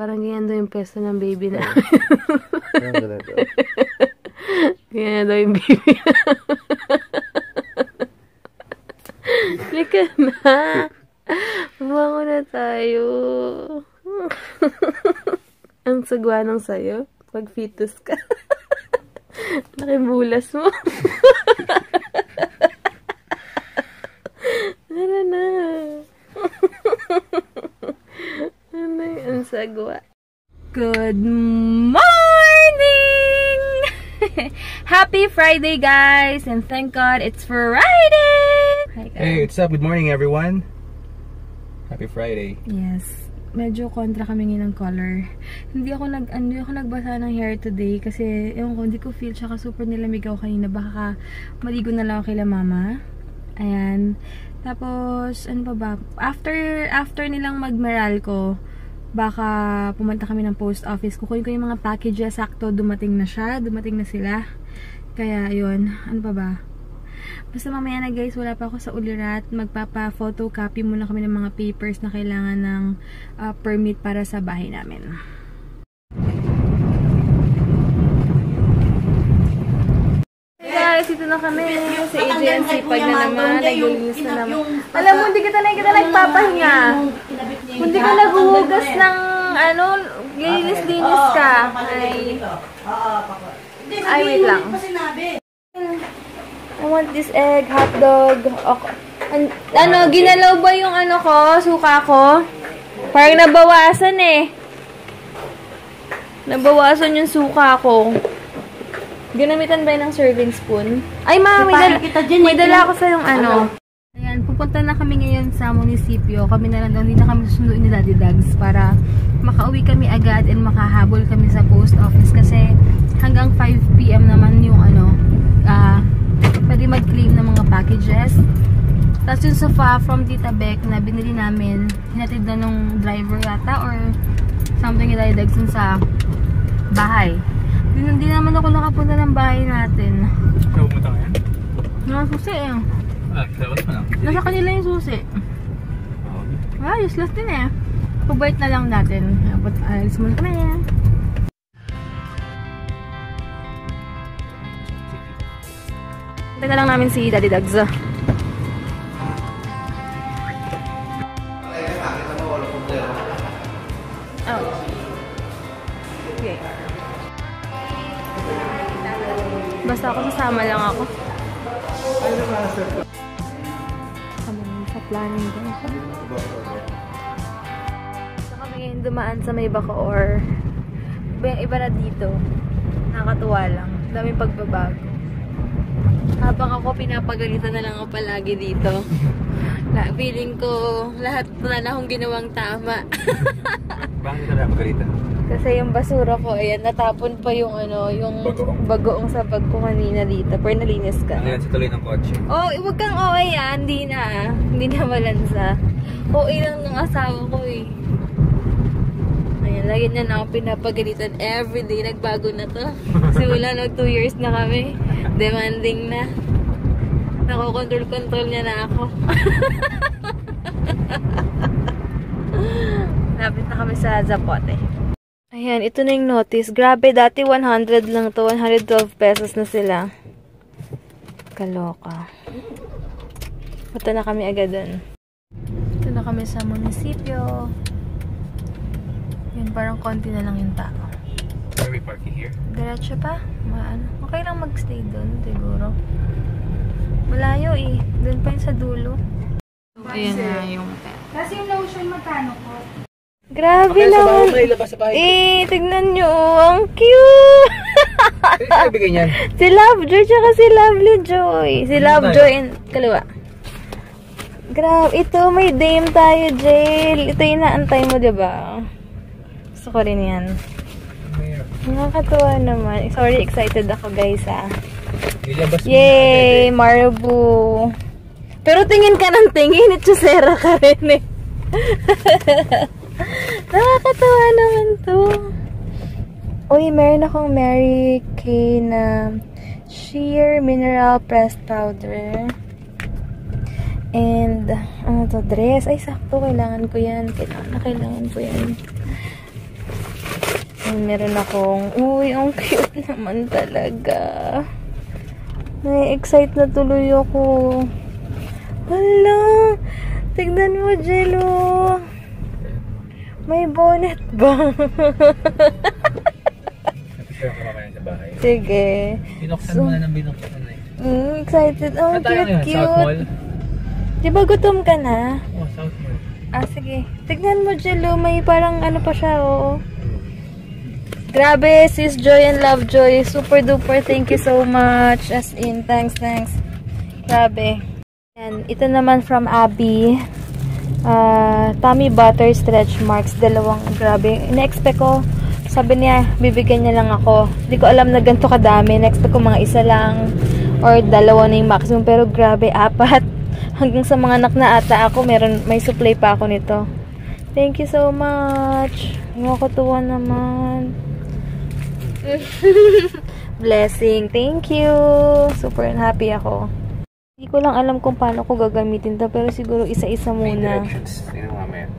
Parang ganyan daw yung pwesto ng baby na. Ganyan daw yung baby. Lika na. Bumango na tayo. Ang sagwa ng sayo. Pag fetus ka. Laking bulas mo. Ano na. Ano yung sagwa. Good morning! Happy Friday, guys! And thank God it's Friday! Hi, guys. Hey, what's up? Good morning, everyone. Happy Friday. Yes. Medyo kontra kami ngayon ng color. Hindi ako nagbasa ng hair today kasi hindi ko feel, tsaka super nilamig ako kanina. Baka maligo na lang ako kay mama. Ayan. Tapos, ano pa ba? After nilang mag-meral ko, baka pumunta kami ng post office. Kukunin ko yung mga packages. Sakto, dumating na siya. Dumating na sila. Kaya, yun. Ano pa ba? Basta mamaya na, guys, wala pa ako sa ulirat. Magpapa-photocopy muna kami ng mga papers na kailangan ng permit para sa bahay namin. Hey guys, ito na kami sa agency. Pag na naman, naglilinis na naman. Alam mo, hindi kita nagpapahinga. Hindi ka naghuhugas ng, linis-linis ka. Ay, wait lang. I want this egg, hotdog. Ginalaw ba yung suka ko? Parang nabawasan eh. Nabawasan yung suka ko. Ginamitan ba yun ng serving spoon? Ay, ma, may dala ako sa yung Ayan, pupunta na kami ngayon sa munisipyo. Kami na lang daw, hindi na kami susunduin ni Daddy Dags para makauwi kami agad and makahabol kami sa post office kasi hanggang 5 PM naman yung pwede mag-claim ng mga packages. Tapos yung sofa from Tita Beck na binili namin, hinatid na nung driver yata or something ni Daddy Dags sa bahay. Hindi naman ako nakapunta ng bahay natin. Saan pumunta ka yan? Susi eh. Labas mo lang. Nasa kanila yung susi. Useless din eh. Pabait na lang natin. Alis muna kami eh. Taga lang namin si Daddy Dags. Okay. Basta ako sasama lang ako. Kami sa planning ko. So kami ngayon dumaan sa may Bacoor. Iba na dito. Nakakatuwa lang. Daming pagbabago. Habang ako, pinapagalitan na lang ako palagi dito. Feeling ko, lahat na akong ginawang tama. Bakit ka napagalitan? Kasi yung basura ko, ayan, natapon pa yung bagoong sa bag ko kanina dito. Pero nalinis ka. Nalinis sa tuloy ng kotse. Oh, huwag kang OA ah. Hindi na malansa. OA lang ng asawa ko eh. Ayan, lagi na ako pinapagalitan everyday. Nagbago na to. Kasi wala 2 years na kami. Demanding na. Nako-control niya na ako. Lapit na kami sa Zapote. Ayan, ito na yung notice. Grabe, dati 100 lang to. 112 pesos na sila. Kaloka. Punta na kami agad dun. Ito na kami sa munisipyo. Yan, parang konti na lang yung tao. Are we parking here? Diretso pa? Okay lang mag-stay doon, siguro. Malayo eh. Doon pa yun sa dulo. Ayan na yung pet. Kasi yung lotion magkano po? Grabe naman. Tignan nyo. Ang cute! Sino bigay niyan? Si Lovejoy tsaka si Lovely Joy. Si Lovejoy and kaliwa. Grabe. Ito, may dame tayo, Jail. Ito yung naantay mo, diba? Gusto ko rin yan. Nakakatuwa naman. Sorry, excited ako, guys, ah. Yay! Marabou. Pero tingin ka ng tingin. Itchusera ka rin, eh. Nakakatawa naman to. Uy, meron akong Mary Kay na sheer mineral pressed powder. And, ano to, dress. Ay, sakto. Kailangan ko yan. Kailangan ko yan. And meron akong, uy, ang cute naman talaga. Na-excite na tuloy ako. Hala! Tignan mo, Jello. May bonnet ba? Napishare ko mamaya sa bahay. Sige. Binuksan mo na ng binuksan na excited. Oh, cute. South Mall? Diba gutom ka na? Oh, South Mall. Ah, sige. Tignan mo, Jello. May parang ano pa siya, oo. Grabe, sis Joy and Love Joy. Super duper. Thank you so much. As in, thanks. Grabe. And ito naman from Abby. Tummy butter stretch marks. Dalawang, grabe. In-expect ko, sabi niya, bibigyan niya lang ako. Hindi ko alam na ganito kadami. In-expect ko mga isa lang or dalawa na yung maximum. Pero grabe, 4. Hanggang sa mga anak na ata ako, may supply pa ako nito. Thank you so much. Nakakatuwa naman. Blessing. Thank you. Super happy ako. Hindi ko lang alam kung paano ko gagamitin to, pero siguro isa-isa muna. May directions. Tingnan mo mamaya.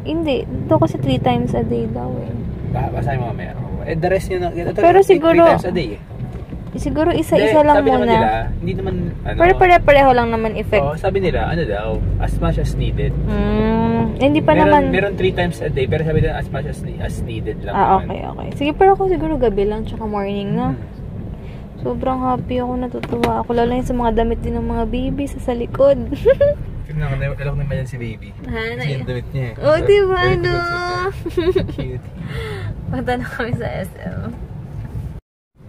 Hindi. Ito kasi 3 times a day daw eh. Basahin mo mamaya. The rest nyo na. Pero siguro 3 times a day eh. Siguro isa-isa lang sabi muna. Sabi naman nila, hindi naman, ano. Pero pare-pareho lang naman effect. Oo, sabi nila, ano daw, as much as needed. Hindi pa naman. Meron 3 times a day, pero sabi nila, as much as needed lang. Okay. Sige, pero ako siguro gabi lang, tsaka morning, no? Sobrang happy ako, natutuwa ako. Lalo yung sa mga damit din ng mga baby sa likod. Tignan ko, alok naman yan si baby. Kasi yung damit niya eh. Oh, diba, no? Cute. Punta na kami sa SM.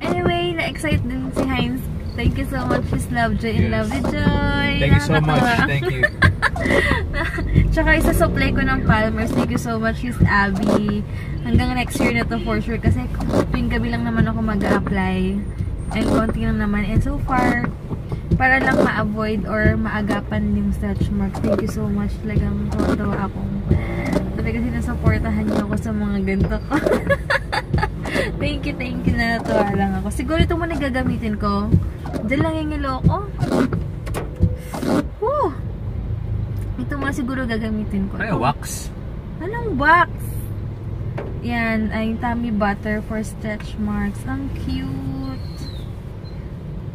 Anyway, na-excite din si Heinz. Thank you so much, His Love Joy and Lovely Joy. Thank you so much. Thank you. Tsaka isa supply ko ng Palmers. Thank you so much, His Abby. Hanggang next year na to for sure. Kasi tuwing gabi lang naman ako mag-a-apply. And konti lang naman. And so far, para lang ma-avoid or maagapan yung stretch marks. Thank you so much. Talagang tawa akong talagang sinasuportahan niyo ako sa mga ganito ko. Thank you. Natuwa lang ako. Siguro ito muna gagamitin ko. Diyan lang yung iloko. Ito muna siguro gagamitin ko. Ay, wax? Anong wax? Yan, ay tummy butter for stretch marks. Ang cute.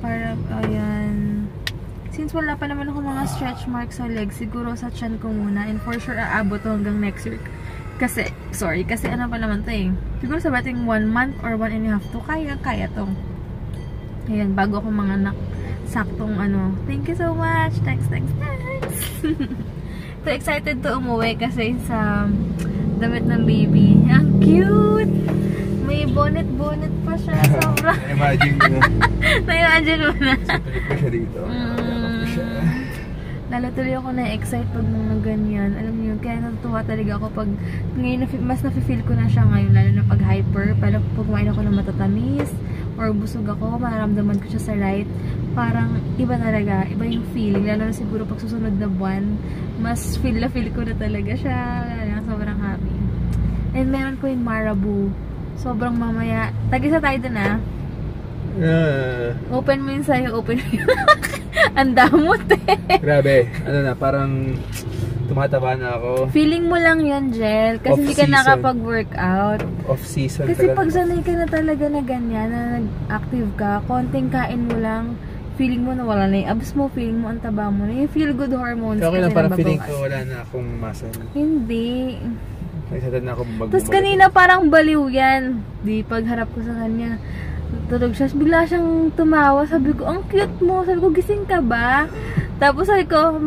Para, ayan. Since wala pa naman ako mga stretch marks sa legs, siguro sa chan ko muna. And for sure, aabot to hanggang next week. Kasi ano pa naman to eh. Siguro sa bating 1 month or 1.5 to, kaya to. Ayan, bago ako mga saktong ano. Thank you so much. Thanks. So excited to umuwi kasi sa damit ng baby. Ang cute! May bonnet pa siya. Sobra. Na-imagine mo na. Na-imagine mo na. Sipilit mo siya dito. Lalo tuloy ako na-excite pag mga ganyan. Alam niyo, kaya natutuwa talaga ako pag ngayon, mas nafe-feel ko na siya ngayon, lalo na pag hyper. Pag kumain ako ng matatamis or busog ako, mararamdaman ko siya sa right. Parang iba talaga, iba yung feeling. Lalo na siguro pag susunod na buwan, mas feel ko na talaga siya. Sobrang happy. And meron ko yung Marabou. Sobrang mamaya. Tag-isa tayo dun ah. Open mo yun sa'yo, open mo yun. Ang damot eh. Grabe. Ano na, parang tumataba na ako. Feeling mo lang yun, Jel. Kasi hindi ka nakapag-workout. Off-season. Kasi pag sanay ka na talaga na ganyan, na nag-active ka, konting kain mo lang, feeling mo na wala na yung abs mo, feeling mo ang taba mo na yung feel-good hormones. Okay lang, parang feeling ko wala na akong muscle. Hindi. Excited na ako mag-bumalik. Tapos kanina parang baliw yan. Di pagharap ko sa kanya, tulog siya. Bigla siyang tumawa. Sabi ko, ang cute mo. Sabi ko, gising ka ba? Tapos sabi ko,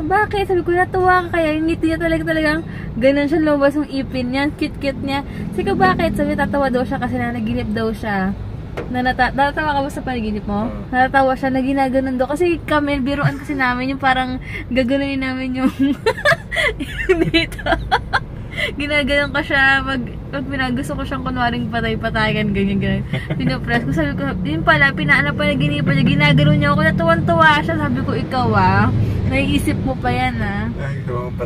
bakit? Sabi ko, natuwa ka kaya. Yung ngiti niya talagang ganun siya lumabas yung ipin niya. Cute niya. Sabi ko, bakit? Sabi, tatawa daw siya kasi nanaginip daw siya. Natatawa ka ba sa panaginip mo? Natatawa siya na ginaganon daw. Kasi kami, biruan kasi namin yung parang gaganunin namin yung dito. Ginaganon ko siya pag gusto ko siyang kunwaring patay-patayan, ganyan. Pinopress ko, sabi ko, yun pala, pinaginipan niya, ginaganon niya ako, natuwan-tuwa siya, sabi ko, ikaw naiisip mo pa yan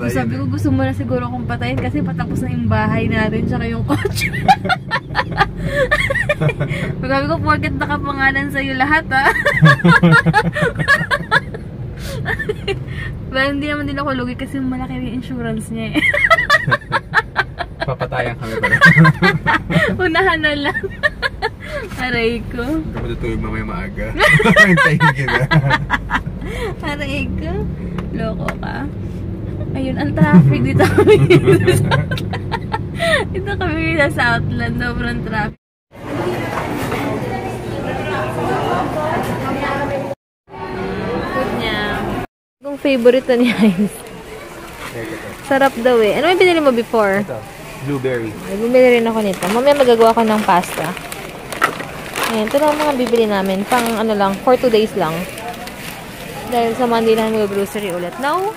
sabi ko, gusto mo na siguro akong patayin kasi patapos na yung bahay natin, tsaka yung kotse. Sabi ko, porket nakapangalan sa'yo lahat Pero hindi naman din ako lugi kasi malaki yung insurance niya Papatayan kami pa rin. Unahan na lang. Aray ko. Hindi ko tutuyog mamaya maaga. Hintayin kita. Aray ko. Loko ka. Ayun, ang traffic dito kami. Dito kami sa Southland. Sobrang traffic. Food niya. Kung favorite to ni Ice. Sarap daw eh. Ano may binili mo before? Ito, blueberry. Ay, bumili rin ako nito. Mamaya magagawa ko ng pasta. Ayan, ito lang mga bibili namin. Pang ano lang, for 2 days lang. Dahil sa Monday lang mag-grocery ulit. Now,